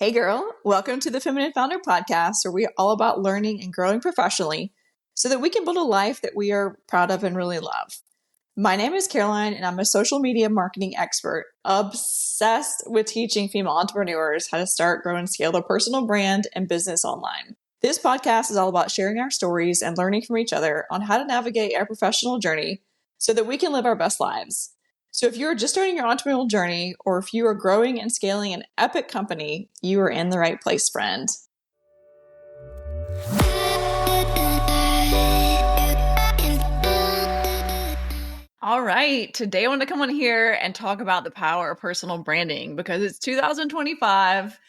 Hey girl, welcome to the Feminine Founder Podcast, where we're all about learning and growing professionally so that we can build a life that we are proud of and really love. My name is Caroline, and I'm a social media marketing expert, obsessed with teaching female entrepreneurs how to start, grow, and scale their personal brand and business online. This podcast is all about sharing our stories and learning from each other on how to navigate our professional journey so that we can live our best lives. So if you're just starting your entrepreneurial journey, or if you are growing and scaling an epic company, you are in the right place, friend. All right, today I want to come on here and talk about the power of personal branding because it's 2025.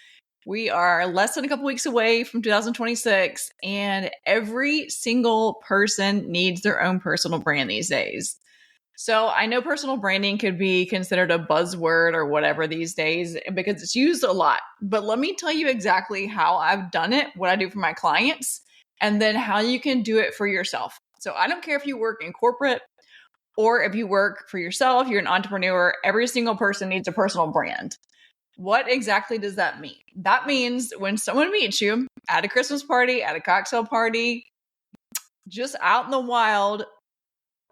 We are less than a couple weeks away from 2026, and every single person needs their own personal brand these days. So I know personal branding could be considered a buzzword or whatever these days because it's used a lot. But let me tell you exactly how I've done it, what I do for my clients, and then how you can do it for yourself. So I don't care if you work in corporate or if you work for yourself, you're an entrepreneur, every single person needs a personal brand. What exactly does that mean? That means when someone meets you at a Christmas party, at a cocktail party, just out in the wild,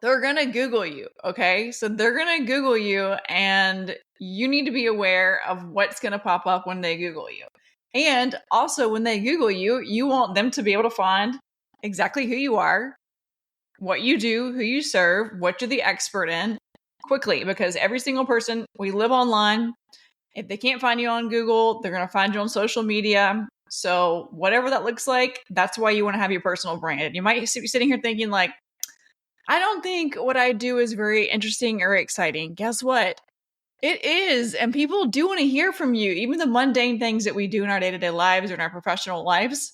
they're going to Google you, okay? So they're going to Google you, and you need to be aware of what's going to pop up when they Google you. And also when they Google you, you want them to be able to find exactly who you are, what you do, who you serve, what you're the expert in quickly, because every single person, we live online. If they can't find you on Google, they're going to find you on social media. So whatever that looks like, that's why you want to have your personal brand. You might be sitting here thinking like, I don't think what I do is very interesting or exciting. Guess what? It is. And people do want to hear from you. Even the mundane things that we do in our day-to-day lives or in our professional lives,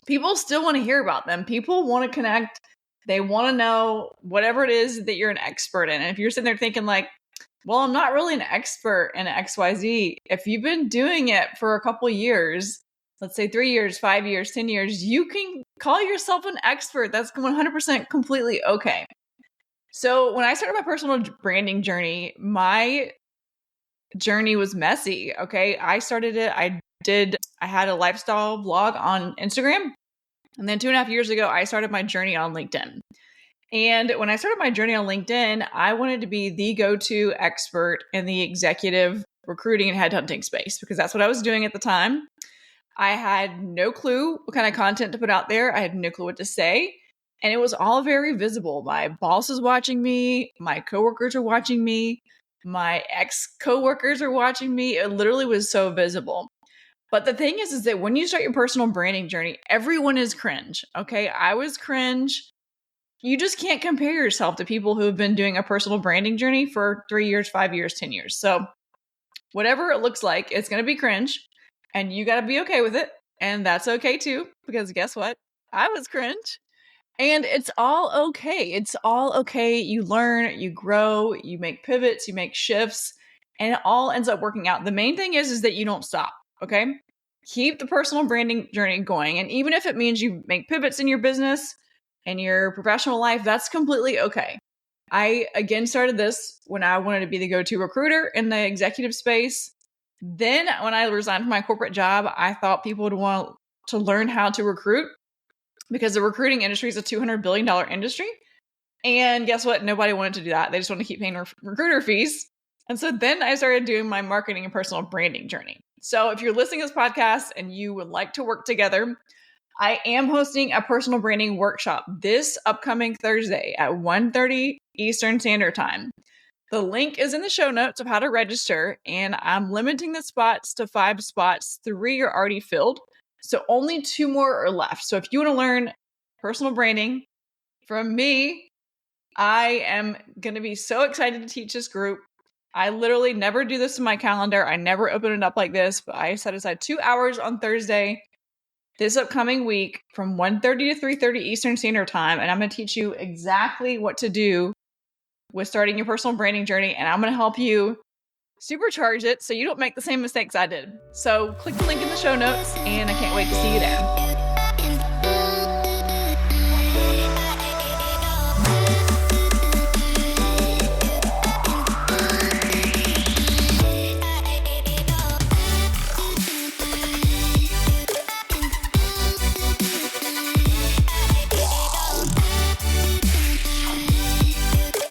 people still want to hear about them. People want to connect. They want to know whatever it is that you're an expert in. And if you're sitting there thinking like, well, I'm not really an expert in XYZ. If you've been doing it for a couple years, let's say 3 years, 5 years, 10 years, you can call yourself an expert. That's 100% completely okay. So when I started my personal branding journey, my journey was messy. Okay. I started it. I had a lifestyle blog on Instagram. And then 2.5 years ago, I started my journey on LinkedIn. And when I started my journey on LinkedIn, I wanted to be the go-to expert in the executive recruiting and headhunting space because that's what I was doing at the time. I had no clue what kind of content to put out there. I had no clue what to say. And it was all very visible. My boss is watching me. My coworkers are watching me. My ex-coworkers are watching me. It literally was so visible. But the thing is that when you start your personal branding journey, everyone is cringe. Okay, I was cringe. You just can't compare yourself to people who have been doing a personal branding journey for 3 years, 5 years, 10 years. So whatever it looks like, it's going to be cringe. And you got to be okay with it. And that's okay too, because guess what? I was cringe. And it's all okay. It's all okay. You learn, you grow, you make pivots, you make shifts, and it all ends up working out. The main thing is that you don't stop, okay? Keep the personal branding journey going. And even if it means you make pivots in your business and your professional life, that's completely okay. I, again, started this when I wanted to be the go-to recruiter in the executive space. Then when I resigned from my corporate job, I thought people would want to learn how to recruit because the recruiting industry is a $200 billion industry. And guess what? Nobody wanted to do that. They just wanted to keep paying recruiter fees. And so then I started doing my marketing and personal branding journey. So if you're listening to this podcast and you would like to work together, I am hosting a personal branding workshop this upcoming Thursday at 1:30 Eastern Standard Time. The link is in the show notes of how to register, and I'm limiting the spots to 5 spots. 3 are already filled, so only 2 more are left. So if you want to learn personal branding from me, I am going to be so excited to teach this group. I literally never do this in my calendar. I never open it up like this, but I set aside 2 hours on Thursday this upcoming week from 1:30 to 3:30 Eastern Standard Time, and I'm going to teach you exactly what to do with starting your personal branding journey, and I'm going to help you supercharge it so you don't make the same mistakes I did. So click the link in the show notes, and I can't wait to see you there.